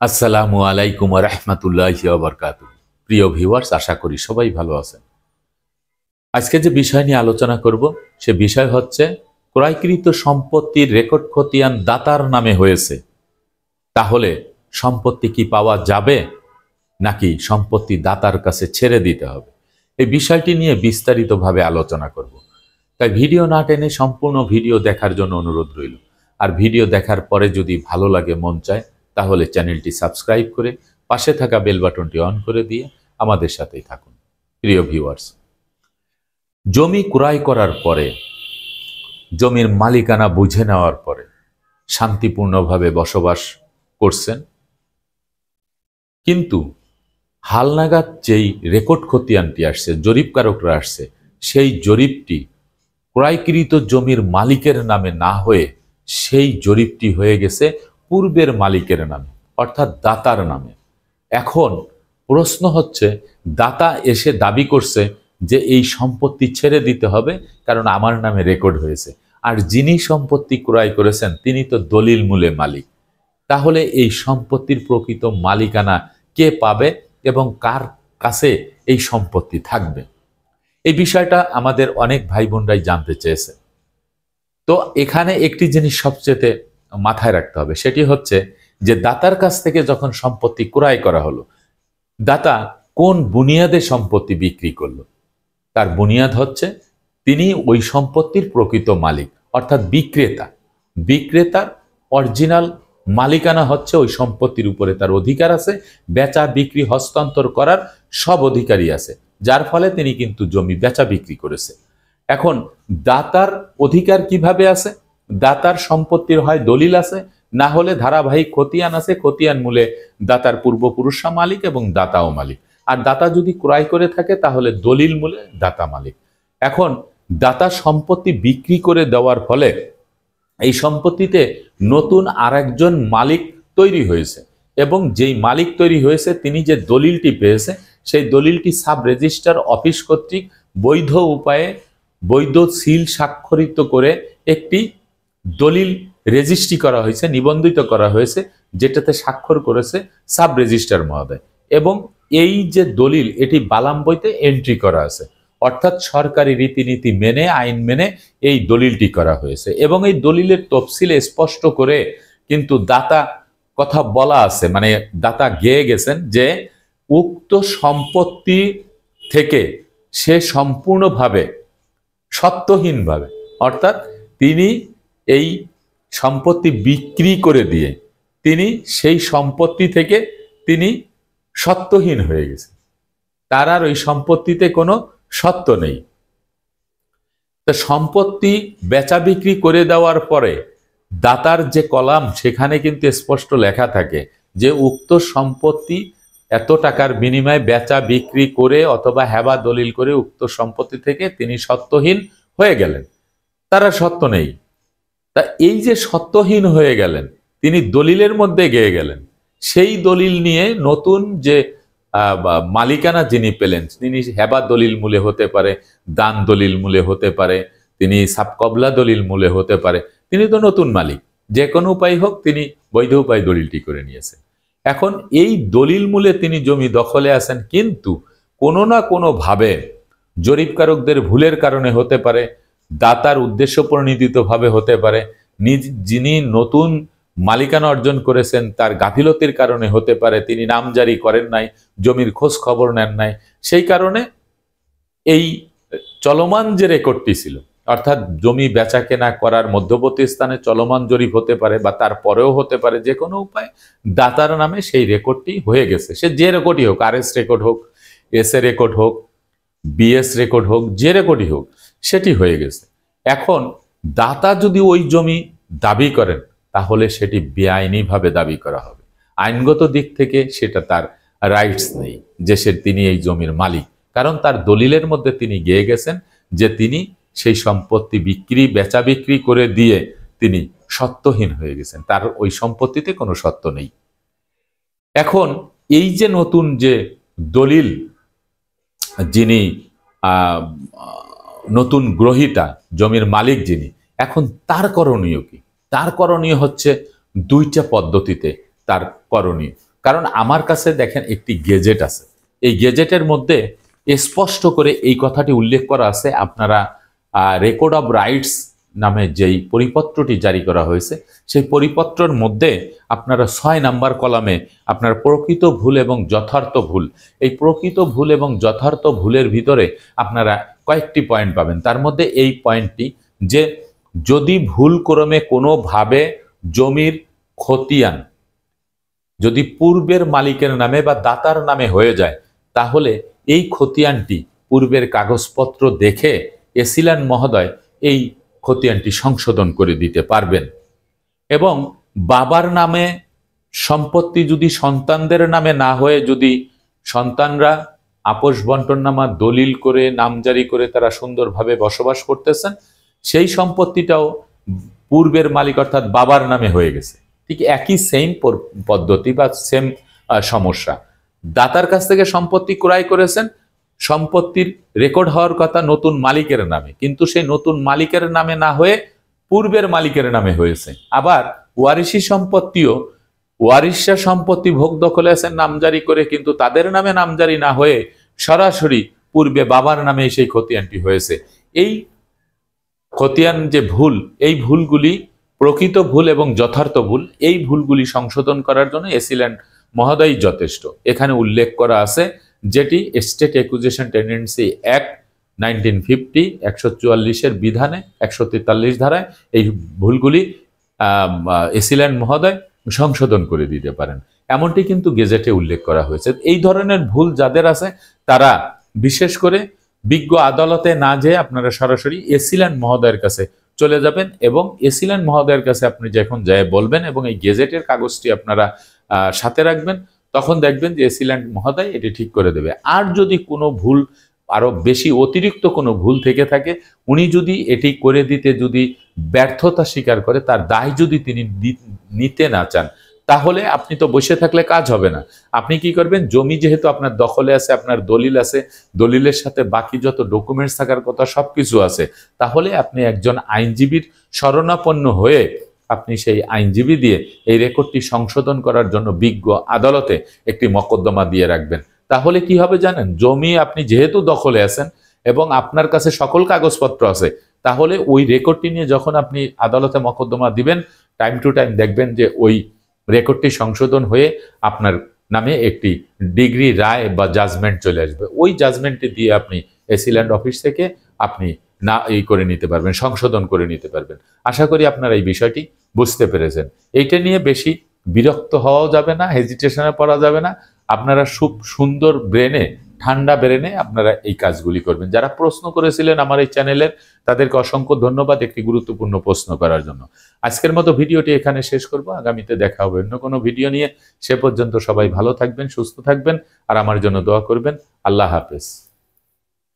আসসালামু আলাইকুম ওয়া রাহমাতুল্লাহি ওয়া বারাকাতুহু। প্রিয় ভিউয়ার্স, আশা করি সবাই ভালো আছেন। আজকে যে বিষয় নিয়ে আলোচনা করব সে বিষয় হচ্ছে ক্রয়কৃত সম্পত্তির রেকর্ড খতিয়ান দাতার নামে হয়েছে, তাহলে সম্পত্তি কি পাওয়া যাবে নাকি সম্পত্তি দাতার কাছে ছেড়ে দিতে হবে? এই বিষয়টি নিয়ে বিস্তারিতভাবে আলোচনা করব। তাই ভিডিও না টেনে সম্পূর্ণ ভিডিও দেখার জন্য অনুরোধ রইল। আর ভিডিও দেখার পরে যদি ভালো লাগে, মন চায়, তাহলে চ্যানেলটি সাবস্ক্রাইব করে পাশে থাকা বেল বাটনটি অন করে দিয়ে আমাদের সাথেই থাকুন। প্রিয় ভিউয়ার্স, জমি ক্রয় করার পরে, জমির মালিকানা বুঝে নেওয়ার পরে শান্তিপূর্ণভাবে বসবাস করছেন, কিন্তু হালনাগাদ যেই রেকর্ড খতিয়ানটি আসছে, জরিপকারকরা আসছে, সেই জরিপটি ক্রয়কৃত জমির মালিকের নামে না হয়ে সেই জরিপটি হয়ে গেছে পূর্বের মালিকের নামে, অর্থাৎ দাতার নামে। এখন প্রশ্ন হচ্ছে, দাতা এসে দাবি করছে যে এই সম্পত্তি ছেড়ে দিতে হবে কারণ আমার নামে রেকর্ড হয়েছে, আর যিনি সম্পত্তি ক্রয় করেছেন তিনি তো দলিল মূলে মালিক। তাহলে এই সম্পত্তির প্রকৃত মালিকানা কে পাবে এবং কার কাছে এই সম্পত্তি থাকবে? এই বিষয়টা আমাদের অনেক ভাই বোনরাই জানতে চেয়েছে। তো এখানে একটি জিনিস সবচেয়ে মাথায় রাখতে হবে, সেটি হচ্ছে যে দাতার কাছ থেকে যখন সম্পত্তি ক্রয় করা হলো, দাতা কোন বুনিয়াদে সম্পত্তি বিক্রি করলো? তার বুনিয়াদ হচ্ছে তিনি ওই সম্পত্তির প্রকৃত মালিক, অর্থাৎ বিক্রেতা। বিক্রেতার অরিজিনাল মালিকানা হচ্ছে ওই সম্পত্তির উপরে তার অধিকার আছে, বেচা বিক্রি হস্তান্তর করার সব অধিকারই আছে, যার ফলে তিনি কিন্তু জমি বেচা বিক্রি করেছে। এখন দাতার অধিকার কিভাবে আছে? দাতার সম্পত্তির হয় দলিল আছে, না হলে ধারাবাহিক খতিয়ান আছে, খতিয়ান মূলে দাতার পূর্বপুরুষরা মালিক এবং দাতাও মালিক। আর দাতা যদি ক্রয় করে থাকে তাহলে দলিল মূলে দাতা মালিক। এখন দাতা সম্পত্তি বিক্রি করে দেওয়ার ফলে এই সম্পত্তিতে নতুন আরেকজন মালিক তৈরি হয়েছে, এবং যেই মালিক তৈরি হয়েছে তিনি যে দলিলটি পেয়েছে সেই দলিলটি সাব রেজিস্ট্রার অফিস কর্তৃক বৈধ উপায়ে বৈধ সিল স্বাক্ষরিত করে একটি দলিল রেজিস্ট্রি করা হয়েছে, নিবন্ধিত করা হয়েছে, যেটাতে স্বাক্ষর করেছে সাব রেজিস্ট্রার মহোদয়। এবং এই যে দলিল, এটি বালাম বইতে এন্ট্রি করা আছে, অর্থাৎ সরকারি রীতিনীতি মেনে, আইন মেনে এই দলিলটি করা হয়েছে। এবং এই দলিলের তফসিলে স্পষ্ট করে কিন্তু দাতা কথা বলা আছে, মানে দাতা গেয়ে গেছেন যে উক্ত সম্পত্তি থেকে সে সম্পূর্ণভাবে সত্যহীনভাবে, অর্থাৎ তিনি এই সম্পত্তি বিক্রি করে দিয়ে তিনি সেই সম্পত্তি থেকে তিনি সত্যহীন হয়ে গেছে, তার আর ওই সম্পত্তিতে কোনো সত্য নেই। তো সম্পত্তি বেচা বিক্রি করে দেওয়ার পরে দাতার যে কলাম, সেখানে কিন্তু স্পষ্ট লেখা থাকে যে উক্ত সম্পত্তি এত টাকার বিনিময়ে বেচা বিক্রি করে অথবা হেবা দলিল করে উক্ত সম্পত্তি থেকে তিনি সত্যহীন হয়ে গেলেন, তারা সত্য নেই। তা এই যে সত্যহীন হয়ে গেলেন, তিনি দলিলের মধ্যে গেয়ে গেলেন, সেই দলিল নিয়ে নতুন যে মালিকানা যিনি পেলেন, তিনি হেবা দলিল মূলে হতে পারে, দান দলিল মূলে হতে পারে, তিনি সাবকবলা দলিল মূলে হতে পারে, তিনি তো নতুন মালিক, যে কোনো উপায় হোক তিনি বৈধ উপায় দলিলটি করে নিয়েছেন। এখন এই দলিল মূলে তিনি জমি দখলে আছেন, কিন্তু কোনো না কোনোভাবে জরিপকারকদের ভুলের কারণে হতে পারে, দাতার উদ্দেশ্য প্রণোদিতভাবে হতে পারে, যিনি নতুন মালিকানা অর্জন করেছেন তার গাফিলতির কারণে হতে পারে, তিনি নামজারি করেন নাই, জমির খোঁজ খবর নেন নাই, সেই কারণে এই চলমান যে রেকর্ডটি ছিল, অর্থাৎ জমি বেচা কেনা করার মধ্যবর্তী স্থানে চলমান জরিপ হতে পারে বা তারপরেও হতে পারে, যে কোনো উপায় দাতার নামে সেই রেকর্ডটি হয়ে গেছে। সে যে রেকর্ডই হোক, RS রেকর্ড হোক, SA রেকর্ড হোক, BS রেকর্ড হোক, যে রেকর্ডই হোক, সেটি হয়ে গেছে। এখন দাতা যদি ওই জমি দাবি করেন তাহলে সেটি বেআইনিভাবে দাবি করা হবে, আইনগত দিক থেকে সেটা তার রাইটস নেই যে তিনি এই জমির মালিক, কারণ তার দলিলের মধ্যে তিনি গেয়ে গেছেন যে তিনি সেই সম্পত্তি বেচা বিক্রি করে দিয়ে তিনি সত্যহীন হয়ে গেছেন, তার ওই সম্পত্তিতে কোনো সত্য নেই। এখন এই যে নতুন যে দলিল, যিনি নতুন গ্রহীতা, জমির মালিক যিনি, এখন তার করণীয় কি? তার করণীয় হচ্ছে দুইটা পদ্ধতিতে তার করণীয়। কারণ আমার কাছে দেখেন একটি গেজেট আছে, এই গেজেটের মধ্যে স্পষ্ট করে এই কথাটি উল্লেখ করা আছে, আপনারা রেকর্ড অফ রাইটস নামে যেই পরিপত্রটি জারি করা হয়েছে সেই পরিপত্রের মধ্যে আপনারা 6 নাম্বার কলামে আপনার প্রকৃত ভুল এবং যথার্থ ভুল, এই প্রকৃত ভুল এবং যথার্থ ভুলের ভিতরে আপনারা কয়েকটি পয়েন্ট পাবেন। তার মধ্যে এই পয়েন্টটি যে যদি ভুলক্রমে কোনোভাবে জমির খতিয়ান যদি পূর্বের মালিকের নামে বা দাতার নামে হয়ে যায়, তাহলে এই খতিয়ানটি পূর্বের কাগজপত্র দেখে এসিল্যান্ড মহোদয় এই খতিয়ানটি সংশোধন করে দিতে পারবেন। এবং বাবার নামে সম্পত্তি যদি সন্তানদের নামে না হয়ে যদি সন্তানরা আপোষ বন্টননামা দলিল করে নামজারি করে তারা সুন্দরভাবে বসবাস করতেছেন, সেই সম্পত্তিটাও পূর্বের মালিক অর্থাৎ বাবার নামে হয়ে গেছে, ঠিক একই সেম পদ্ধতি বা সেম সমস্যা। দাতার কাছ থেকে সম্পত্তি ক্রয় করেছেন, সম্পত্তির রেকর্ড হওয়ার কথা নতুন মালিকের নামে, কিন্তু সেই নতুন মালিকের নামে না হয়ে পূর্বের মালিকের নামে হয়েছে। আবার ওয়ারিশি সম্পত্তিও ওয়ারিশরা সম্পত্তি ভোগ দখলে আছেন নামজারি করে, কিন্তু তাদের নামে নামজারি না হয়ে সরাসরি পূর্বে বাবার নামে সেই খতিয়ানটি হয়েছে। এই খতিয়ান যে ভুল, এই ভুলগুলি প্রকৃত ভুল এবং যথার্থ ভুল, এই ভুলগুলি সংশোধন করার জন্য এসিল্যান্ড মহোদয় যথেষ্ট। এখানে উল্লেখ করা আছে যেটি স্টেট অ্যাকুইজিশন টেন্ডেন্সি অ্যাক্ট 1950 144-এর বিধানে 143 ধারায় এই ভুলগুলি এসিল্যান্ড মহোদয় সংশোধন করে দিতে পারেন, এমনটি কিন্তু গেজেটে উল্লেখ করা হয়েছে। এই ধরনের ভুল যাদের আছে তারা বিশেষ করে বিজ্ঞ আদালতে না যেয়ে আপনারা সরাসরি এসিল্যান্ড মহোদয়ের কাছে চলে যাবেন এবং এসিল্যান্ড মহোদয়ের কাছে আপনি যখন যায় বলবেন এবং এই গেজেটের কাগজটি আপনারা সাথে রাখবেন, তখন দেখবেন যে এসিল্যান্ড মহোদয় এটি ঠিক করে দেবে। আর যদি কোনো ভুল আরো বেশি অতিরিক্ত কোনো ভুল থেকে থাকে, উনি যদি এটি করে দিতে যদি ব্যর্থতা স্বীকার করে, তার দায় যদি তিনি নিতে না চান, তাহলে আপনি তো বসে থাকলে কাজ হবে না। আপনি কি করবেন, জমি যেহেতু আপনার দখলে আছে, আপনার দলিল আছে, দলিলের সাথে বাকি যত ডকুমেন্টস থাকার কথা সবকিছু আছে, তাহলে আপনি একজন আইনজীবীর শরণাপন্ন হয়ে আপনি সেই আইনজীবী দিয়ে এই রেকর্ডটি সংশোধন করার জন্য বিজ্ঞ আদালতে একটি মকদ্দমা দিয়ে রাখবেন। তাহলে কি হবে জানেন, জমি আপনি যেহেতু দখলে আছেন এবং আপনার কাছে সকল কাগজপত্র আছে, তাহলে ওই রেকর্ডটি নিয়ে যখন আপনি আদালতে মকদ্দমা দিবেন, টাইম টু টাইম দেখবেন যে ওই রেকর্ডটি সংশোধন হয়ে আপনার নামে একটি ডিগ্রি রায় বা জাজমেন্ট চলে আসবে। ওই জাজমেন্টটি দিয়ে আপনি এসিল্যান্ড অফিস থেকে আপনি না এই করে নিতে পারবেন, সংশোধন করে নিতে পারবেন। আশা করি আপনারা এই বিষয়টি বুঝতে পেরেছেন। এইটা নিয়ে বেশি বিরক্ত হওয়াও যাবে না, হেজিটেশনে পড়া যাবে না। আপনারা খুব সুন্দর ব্রেনে, ঠান্ডা ব্রেনে আপনারা এই কাজগুলি করবেন। যারা প্রশ্ন করেছিলেন আমার এই চ্যানেলের, তাদেরকে অসংখ্য ধন্যবাদ একটি গুরুত্বপূর্ণ প্রশ্ন করার জন্য। আজকের মতো ভিডিওটি এখানে শেষ করব, আগামীতে দেখা হবে অন্য কোনো ভিডিও নিয়ে। সে পর্যন্ত সবাই ভালো থাকবেন, সুস্থ থাকবেন আর আমার জন্য দোয়া করবেন। আল্লাহ হাফেজ।